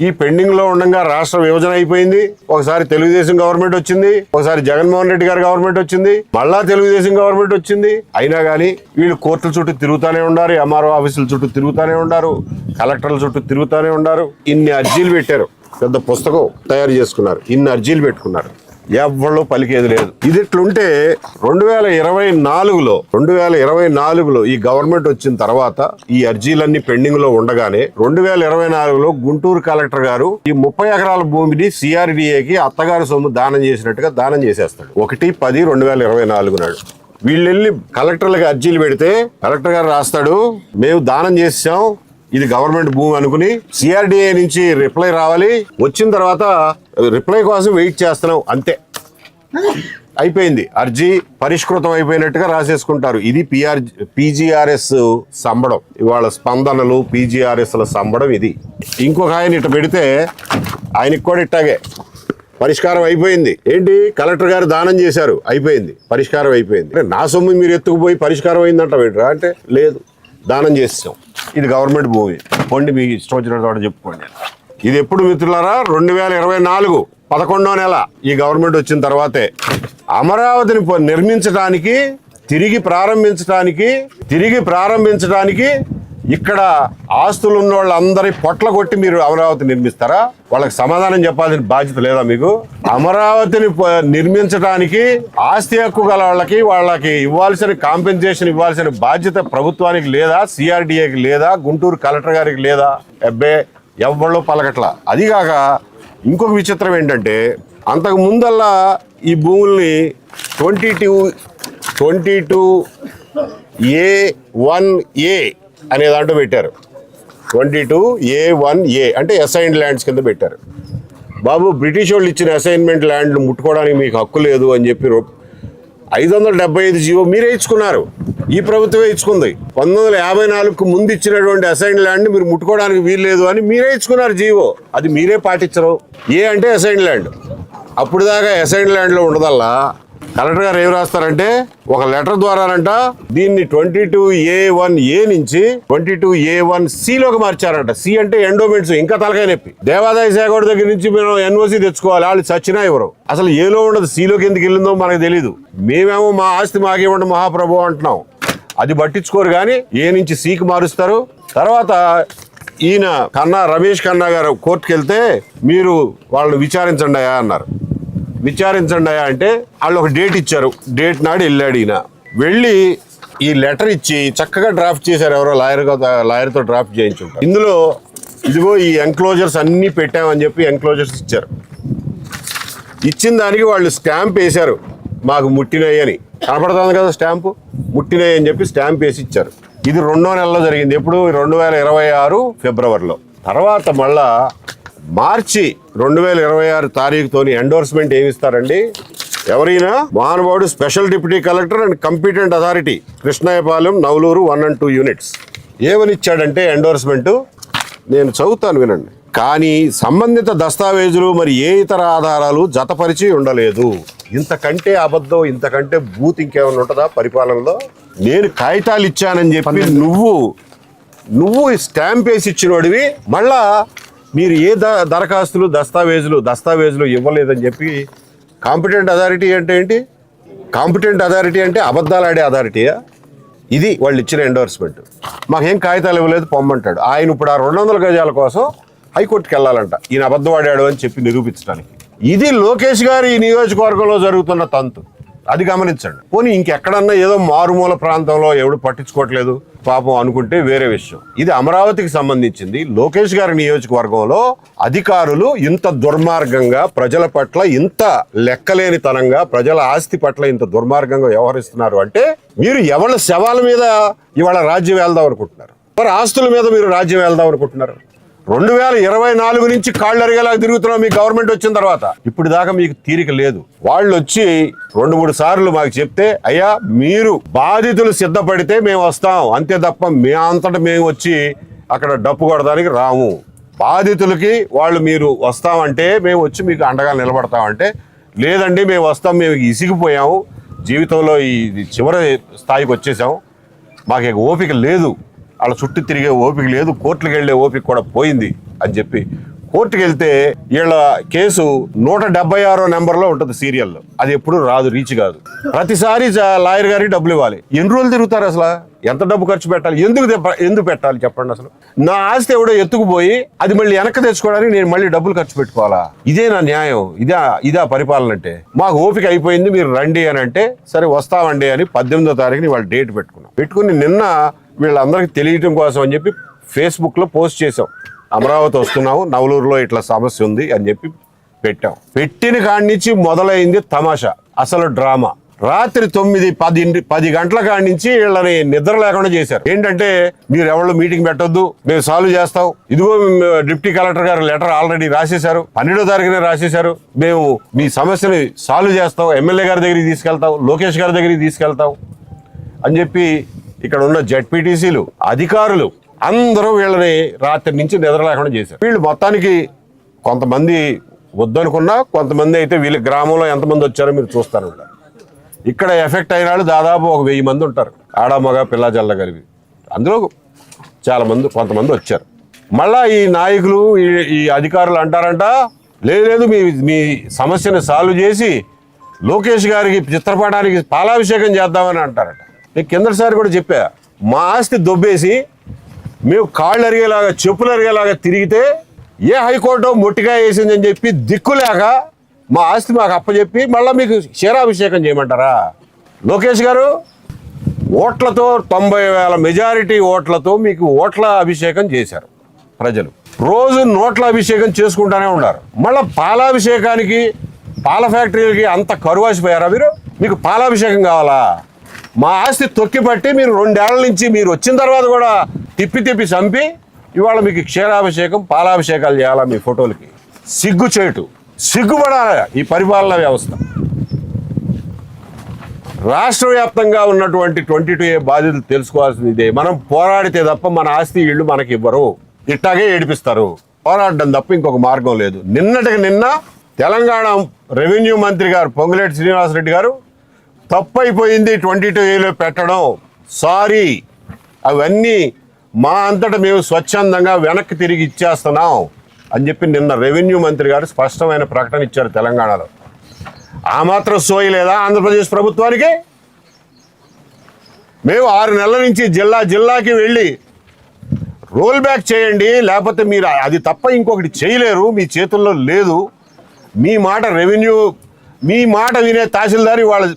ఈ పెండింగ్ లో ఉండగా రాష్ట్ర విభజన అయిపోయింది. ఒకసారి తెలుగుదేశం గవర్నమెంట్ వచ్చింది, ఒకసారి జగన్మోహన్ రెడ్డి గారి గవర్నమెంట్ వచ్చింది, మళ్ళా తెలుగుదేశం గవర్నమెంట్ వచ్చింది. అయినా కానీ వీళ్ళు కోర్టుల చుట్టూ తిరుగుతానే ఉన్నారు, ఎంఆర్ఓ ఆఫీసుల చుట్టూ తిరుగుతానే ఉన్నారు, కలెక్టర్ల చుట్టూ తిరుగుతానే ఉన్నారు. ఇన్ని అర్జీలు పెట్టారు, పెద్ద పుస్తకం తయారు చేసుకున్నారు, ఇన్ని అర్జీలు పెట్టుకున్నారు, ఎవరు పలికేది లేదు. ఇది ఇట్లుంటే 2024లో ఈ గవర్నమెంట్ వచ్చిన తర్వాత ఈ అర్జీలన్నీ పెండింగ్ లో ఉండగానే 2024లో గుంటూరు కలెక్టర్ గారు ఈ 30 ఎకరాల భూమిని సిఆర్డిఏకి అత్తగారి సొమ్ము దానం చేసినట్టుగా దానం చేసేస్తాడు 1/10/2024 నాడు. వీళ్ళు వెళ్ళి కలెక్టర్లకు అర్జీలు పెడితే కలెక్టర్ గారు రాస్తాడు, మేము దానం చేసాం, ఇది గవర్నమెంట్ భూమి అనుకుని సిఆర్డిఏ నుంచి రిప్లై రావాలి, వచ్చిన తర్వాత రిప్లై కోసం వెయిట్ చేస్తున్నాం, అంతే అయిపోయింది. అర్జీ పరిష్కృతం అయిపోయినట్టుగా రాసేసుకుంటారు. ఇది పీజీఆర్ఎస్ సంబడం, ఇవాళ స్పందనలు పీజీఆర్ఎస్ల సంబడం ఇది. ఇంకొక ఆయన ఇట్ట పెడితే ఆయనకి కూడా ఇట్టాగే పరిష్కారం అయిపోయింది. ఏంటి, కలెక్టర్ గారు దానం చేశారు, అయిపోయింది, పరిష్కారం అయిపోయింది. నా సొమ్ము మీరు ఎత్తుకుపోయి పరిష్కారం అయిందంట పెట్టరా అంటే లేదు, దానం చేసాం, ఇది గవర్నమెంట్ భూమి, పోండి మీకు ఇష్టం వచ్చిన చోట చెప్పుకోండి. ఇది ఎప్పుడు మిత్రులారా, 2024 11వ నెల ఈ గవర్నమెంట్ వచ్చిన తర్వాతే అమరావతిని నిర్మించడానికి తిరిగి ప్రారంభించడానికి ఇక్కడ ఆస్తులు ఉన్న వాళ్ళందరి పొట్ల కొట్టి మీరు అమరావతి నిర్మిస్తారా? వాళ్ళకి సమాధానం చెప్పాల్సిన బాధ్యత లేదా మీకు? అమరావతిని నిర్మించడానికి ఆస్తి హక్కు గల వాళ్ళకి ఇవ్వాల్సిన కాంపెన్సేషన్ ఇవ్వాల్సిన బాధ్యత ప్రభుత్వానికి లేదా, సిఆర్డిఏకి లేదా, గుంటూరు కలెక్టర్ గారికి లేదా? అబ్బే ఎవ్వళ్ళు పలకట్లా. అదిగాక ఇంకొక విచిత్రం ఏంటంటే, అంతకు ముందల్లా ఈ భూముల్ని 22A1A అనే దాంట్లో పెట్టారు. 22A1A అంటే అసైన్డ్ ల్యాండ్స్ కింద పెట్టారు. బాబు, బ్రిటిష్ వాళ్ళు ఇచ్చిన అసైన్మెంట్ ల్యాండ్లు ముట్టుకోవడానికి మీకు హక్కు లేదు అని చెప్పి 575 జీవో మీరే ఇచ్చుకున్నారు, ఈ ప్రభుత్వమే ఇచ్చుకుంది. 1954కు ముందు ఇచ్చినటువంటి అసైన్డ్ ల్యాండ్ మీరు ముట్టుకోవడానికి వీల్లేదు అని మీరే ఇచ్చుకున్నారు జీవో, అది మీరే పాటించరు. ఏ అంటే అసైన్డ్ ల్యాండ్. అప్పుడు దాకా అసైన్డ్ ల్యాండ్లో ఉండదల్లా కలెక్టర్ గారు ఏం రాస్తారంటే, ఒక లెటర్ ద్వారానంట దీన్ని 22A1A నుంచి 22A1Cలోకి మార్చారంట. సి అంటే ఎండోమెంట్స్, ఇంకా తలకాయ నొప్పి. దేవాదాయ శాఖ దగ్గర నుంచి మేము ఎన్ఓసి తెచ్చుకోవాలి, వాళ్ళు చచ్చినా ఎవరు. అసలు ఏలో ఉండదు, సిలోకి ఎందుకు వెళ్ళిందో మనకు తెలీదు. మేమేమో మా ఆస్తి మాకేమంటే మహాప్రభు అంటున్నాం, అది పట్టించుకోరు. కానీ ఏ నుంచి సికి మారుస్తారు. తర్వాత ఈయన రమేష్ ఖన్నా గారు కోర్టుకు వెళ్తే మీరు వాళ్ళని విచారించండి అన్నారు. విచారించండి అంటే వాళ్ళు ఒక డేట్ ఇచ్చారు, డేట్ నాడు వెళ్ళాడు ఈయన. వెళ్ళి ఈ లెటర్ ఇచ్చి చక్కగా డ్రాఫ్ట్ చేశారు, ఎవరో లాయర్తో డ్రాఫ్ట్ చేయించుంటారు. ఇందులో ఇదిగో ఈ ఎంక్లోజర్స్ అన్నీ పెట్టామని చెప్పి ఎంక్లోజర్స్ ఇచ్చారు. ఇచ్చిన దానికి వాళ్ళు స్టాంప్ వేశారు, మాకు ముట్టినయ్యి అని. కనపడుతుంది కదా స్టాంపు, ముట్టినయ్యి అని చెప్పి స్టాంప్ వేసి ఇచ్చారు. ఇది 2వ నెలలో జరిగింది. ఎప్పుడు? 2026 ఫిబ్రవరిలో. తర్వాత మళ్ళా మార్చి 2026 తారీఖుతోని ఎండోర్స్మెంట్ ఏమిస్తారండి? ఎవరైనా మహానుభావుడు special deputy collector and competent authority Krishnayapalem, Navaluru 1 and 2 units ఏమని ఇచ్చాడంటే ఎండోర్స్మెంట్, నేను చదువుతాను వినండి. కానీ సంబంధిత దస్తావేజులు మరి ఏ ఇతర ఆధారాలు జతపరిచి ఉండలేదు. ఇంతకంటే అబద్ధం, ఇంతకంటే బూత్ ఇంకేమైనా ఉంటుందా పరిపాలనలో? నేను కాగితాలు ఇచ్చానని చెప్పి నువ్వు స్టాంప్ వేసి ఇచ్చినోడివి, మళ్ళా మీరు ఏ దరఖాస్తులు దస్తావేజులు ఇవ్వలేదని చెప్పి. కాంపిటెంట్ అథారిటీ అంటే ఏంటి? కాంపిటెంట్ అథారిటీ అంటే అబద్ధాలు ఆడే అథారిటీయా? ఇది వాళ్ళు ఇచ్చిన ఎండోర్స్మెంట్. మాకేం కాగితాలు ఇవ్వలేదు పొమ్మంటాడు ఆయన. ఇప్పుడు ఆ 200 గజాల కోసం హైకోర్టుకి వెళ్ళాలంట, ఈయన అబద్ధం ఆడాడు అని చెప్పి నిరూపించడానికి. ఇది లోకేష్ గారు ఈ నియోజకవర్గంలో జరుగుతున్న తంతు, అది గమనించండి. పోనీ ఇంకెక్కడన్నా ఏదో మారుమూల ప్రాంతంలో ఎవడు పట్టించుకోవట్లేదు పాపం అనుకుంటే వేరే విషయం. ఇది అమరావతికి సంబంధించింది. లోకేష్ గారి నియోజకవర్గంలో అధికారులు ఇంత దుర్మార్గంగా ప్రజల పట్ల, ఇంత లెక్కలేనితనంగా ప్రజల ఆస్తి పట్ల ఇంత దుర్మార్గంగా వ్యవహరిస్తున్నారు అంటే, మీరు ఎవరి శవాల మీద ఇవాళ రాజ్యం వెళ్దాం అనుకుంటున్నారు? మరి ఆస్తుల మీద మీరు రాజ్యం వెళ్దాం అనుకుంటున్నారు? 2024 నుంచి కాళ్ళు అరిగేలాగా తిరుగుతున్నాం మీ గవర్నమెంట్ వచ్చిన తర్వాత. ఇప్పుడు దాకా మీకు తీరిక లేదు. వాళ్ళు వచ్చి 2-3 సార్లు మాకు చెప్తే, అయ్యా మీరు బాధితులు సిద్ధపడితే మేము వస్తాం, అంతే తప్ప మే అంతటా మేము వచ్చి అక్కడ డప్పు కొడడానికి రాము. బాధితులకి వాళ్ళు మీరు వస్తామంటే మేము వచ్చి మీకు అండగా నిలబడతామంటే, లేదండి మేము వస్తాం, మేము ఇసిగిపోయాము, జీవితంలో ఈ చివరి స్థాయికి వచ్చేసాము, మాకు ఓపిక లేదు, వాళ్ళ చుట్టూ తిరిగే ఓపిక లేదు, కోర్టులకు వెళ్ళే ఓపిక కూడా పోయింది అని చెప్పి కోర్టుకి వెళ్తే వీళ్ళ కేసు 176 నెంబర్లో ఉంటుంది సీరియల్లో. అది ఎప్పుడు రాదు, రీచ్ కాదు. ప్రతిసారి లాయర్ గారికి డబ్బులు ఇవ్వాలి. ఎన్ని రోజులు తిరుగుతారు అసలు? ఎంత డబ్బు ఖర్చు పెట్టాలి? ఎందుకు పెట్టాలి చెప్పండి? అసలు నా ఆస్తి ఎవడో ఎత్తుకుపోయి అది మళ్ళీ వెనక్కి తెచ్చుకోవడానికి నేను మళ్ళీ డబ్బులు ఖర్చు పెట్టుకోవాలా? ఇదే నా న్యాయం? ఇదా పరిపాలన అంటే? మాకు ఓపిక అయిపోయింది, మీరు రండి అని అంటే సరే వస్తామండి అని 18వ తారీఖుని వాళ్ళు డేట్ పెట్టుకుని నిన్న వీళ్ళందరికీ తెలియటం కోసం అని చెప్పి ఫేస్బుక్లో పోస్ట్ చేసాం. అమరావతి వస్తున్నాము, నవలూరులో ఇట్లా సమస్య ఉంది అని చెప్పి పెట్టాం. పెట్టిన కాడి నుంచి మొదలైంది తమాషా, అసలు డ్రామా. రాత్రి 9-10 గంటల కాడి నుంచి వీళ్ళని నిద్ర లేకుండా చేశారు. ఏంటంటే మీరు ఎవరు మీటింగ్ పెట్టొద్దు, మేము సాల్వ్ చేస్తాం. ఇదిగో డిప్యూటీ కలెక్టర్ గారు లెటర్ ఆల్రెడీ రాసేశారు, 12వ తారీఖునే రాసేశారు. మేము మీ సమస్యని సాల్వ్ చేస్తాం, ఎమ్మెల్యే గారి దగ్గరికి తీసుకెళ్తాం, లోకేష్ గారి దగ్గరికి తీసుకెళ్తాం అని చెప్పి ఇక్కడ ఉన్న జెడ్పీటీసీలు అధికారులు అందరూ వీళ్ళని రాత్రి నుంచి నిద్ర లేకుండా చేశారు. వీళ్ళు మొత్తానికి కొంతమంది వద్దనుకున్నా, కొంతమంది అయితే వీళ్ళ గ్రామంలో ఎంతమంది వచ్చారో మీరు చూస్తారు. ఇక్కడ ఎఫెక్ట్ అయిన వాళ్ళు దాదాపు 1000 మంది ఉంటారు, ఆడ మగ పిల్ల జల్ల కలిపి. అందులో కొంతమంది వచ్చారు. మళ్ళా ఈ నాయకులు ఈ అధికారులు అంటారంట, లేదు మీ సమస్యను సాల్వ్ చేసి లోకేష్ గారికి చిత్రపటానికి పాలాభిషేకం చేద్దామని అంటారట. నేను కిందసారి కూడా చెప్పా, మా ఆస్తి దొబ్బేసి మేము కాళ్ళు అరిగేలాగా చెప్పులు అరిగేలాగా తిరిగితే ఏ హైకోర్టు మొట్టికాయ వేసిందని చెప్పి దిక్కులేక మా ఆస్తి మాకు అప్పచెప్పి మళ్ళీ మీకు క్షీరాభిషేకం చేయమంటారా? లోకేష్ గారు ఓట్లతో 90,000 మెజారిటీ ఓట్లతో మీకు ఓట్ల అభిషేకం చేశారు ప్రజలు. రోజు నోట్ల అభిషేకం చేసుకుంటానే ఉన్నారు. మళ్ళీ పాలాభిషేకానికి పాల ఫ్యాక్టరీలకి అంత కరువాసిపోయారా మీరు? మీకు పాలాభిషేకం కావాలా? మా ఆస్తి తొక్కిపట్టి మీరు 2 ఏళ్ల నుంచి మీరు వచ్చిన తర్వాత కూడా తిప్పి చంపి ఇవాళ మీకు క్షీరాభిషేకం పాలాభిషేకాలు చేయాలా? మీ ఫోటోలకి సిగ్గుపడాలి ఈ పరిపాలనా వ్యవస్థ. రాష్ట్ర వ్యాప్తంగా ఉన్నటువంటి 22A బాధితులు తెలుసుకోవాల్సింది ఇదే. మనం పోరాడితే తప్ప మన ఆస్తి ఇళ్ళు మనకి ఇవ్వరు, ఇట్టాగే ఏడిపిస్తారు. పోరాడడం తప్ప ఇంకొక మార్గం లేదు. నిన్న తెలంగాణ రెవెన్యూ మంత్రి గారు పొంగులేటి శ్రీనివాసరెడ్డి గారు తప్పైపోయింది 22Aలో పెట్టడం, సారీ, అవన్నీ మా అంతటా మేము స్వచ్ఛందంగా వెనక్కి తిరిగి ఇచ్చేస్తున్నాం అని చెప్పి నిన్న రెవెన్యూ మంత్రి గారు స్పష్టమైన ప్రకటన ఇచ్చారు తెలంగాణలో. ఆ మాత్రం సోయి లేదా ఆంధ్రప్రదేశ్ ప్రభుత్వానికి? మేము 6 నెలల నుంచి జిల్లాకి వెళ్ళి రోల్ బ్యాక్ చేయండి, లేకపోతే మీరు అది తప్ప ఇంకొకటి చేయలేరు, మీ చేతుల్లో లేదు. మీ మాట మీ మాట వినే తహసీల్దార్ వాళ్ళ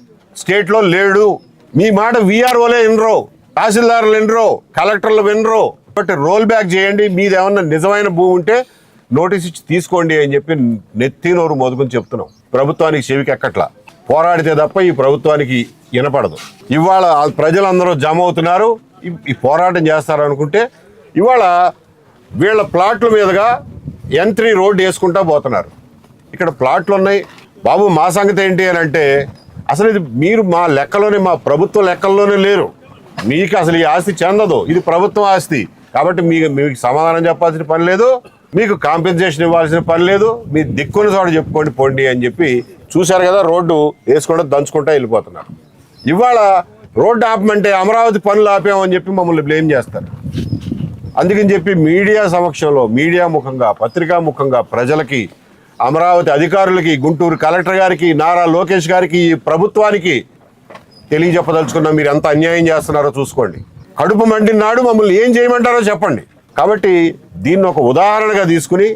స్టేట్లో లేడు. మీ మాట వీఆర్ఓలే వినరు, తహసీల్దారులు వినరు, కలెక్టర్లు వినరు. బట్ రోల్ బ్యాక్ చేయండి, మీదేమన్నా నిజమైన భూమి ఉంటే నోటీస్ ఇచ్చి తీసుకోండి అని చెప్పి నెత్తి నోరు మొదలుకొని చెప్తున్నాం. ప్రభుత్వానికి చెవికి ఎక్కట్లా. పోరాడితే తప్ప ఈ ప్రభుత్వానికి వినపడదు. ఇవాళ ప్రజలందరూ జమ అవుతున్నారు, ఈ పోరాటం చేస్తారు అనుకుంటే ఇవాళ వీళ్ళ ప్లాట్ల మీదుగా N3 రోడ్డు వేసుకుంటా పోతున్నారు. ఇక్కడ ప్లాట్లు ఉన్నాయి బాబు, మా సంగతి ఏంటి అని అంటే అసలు ఇది మీరు మా లెక్కలోనే, మా ప్రభుత్వ లెక్కల్లోనే లేరు. మీకు అసలు ఈ ఆస్తి చెందదు, ఇది ప్రభుత్వం ఆస్తి. కాబట్టి మీకు సమాధానం చెప్పాల్సిన పని లేదు, మీకు కాంపెన్సేషన్ ఇవ్వాల్సిన పని లేదు, మీ దిక్కున్న చోట చెప్పుకోండి పోండి అని చెప్పి చూశారు కదా, రోడ్డు వేసుకుంటూ దంచుకుంటా వెళ్ళిపోతున్నారు. ఇవాళ రోడ్డు ఆపమంటే అమరావతి పనులు ఆపామని చెప్పి మమ్మల్ని బ్లేమ్ చేస్తారు. అందుకని చెప్పి మీడియా సమక్షంలో, మీడియా ముఖంగా, పత్రికా ముఖంగా ప్రజలకి, అమరావతి అధికారులకి, గుంటూరు కలెక్టర్ గారికి, నారా లోకేష్ గారికి, ఈ ప్రభుత్వానికి తెలియజెప్పదలుచుకున్నా, మీరు ఎంత అన్యాయం చేస్తున్నారో చూసుకోండి. కడుపు మండినాడు మమ్మల్ని ఏం చేయమంటారో చెప్పండి. కాబట్టి దీన్ని ఒక ఉదాహరణగా తీసుకుని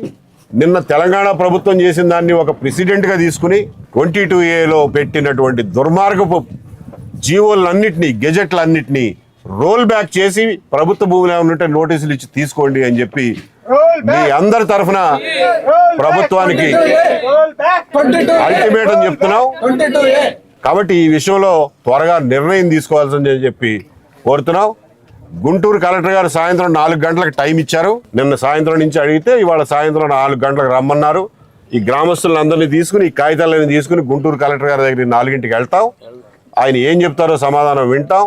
నిన్న తెలంగాణ ప్రభుత్వం చేసిన దాన్ని ఒక ప్రెసిడెంట్గా తీసుకుని 22Aలో పెట్టినటువంటి దుర్మార్గపు జీవోలన్నింటినీ, గెజెట్లన్నింటినీ రోల్ బ్యాక్ చేసి ప్రభుత్వ భూములు ఏమన్నుంటే నోటీసులు ఇచ్చి తీసుకోండి అని చెప్పి మీ అందరి తరఫున ప్రభుత్వానికి అల్టిమేటం చెప్తున్నాం. కాబట్టి ఈ విషయంలో త్వరగా నిర్ణయం తీసుకోవాల్సిందని చెప్పి కోరుతున్నాం. గుంటూరు కలెక్టర్ గారు సాయంత్రం 4 గంటలకు టైం ఇచ్చారు. నిన్న సాయంత్రం నుంచి అడిగితే ఇవాళ సాయంత్రం 4 గంటలకు రమ్మన్నారు. ఈ గ్రామస్తులందరినీ తీసుకుని, ఈ కాగితాలన్నీ తీసుకుని గుంటూరు కలెక్టర్ గారి దగ్గర 4ంటికి వెళ్తాం. ఆయన ఏం చెప్తారో సమాధానం వింటాం.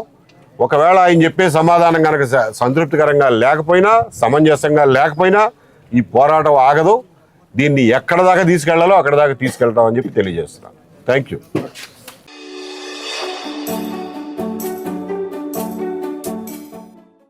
ఒకవేళ ఆయన చెప్పే సమాధానం కనుక సంతృప్తికరంగా లేకపోయినా, సమంజసంగా లేకపోయినా ఈ పోరాటం ఆగదు. దీన్ని ఎక్కడ దాకా తీసుకెళ్లాలో అక్కడ దాకా తీసుకెళ్తామని చెప్పి తెలియజేస్తున్నాను. Thank you.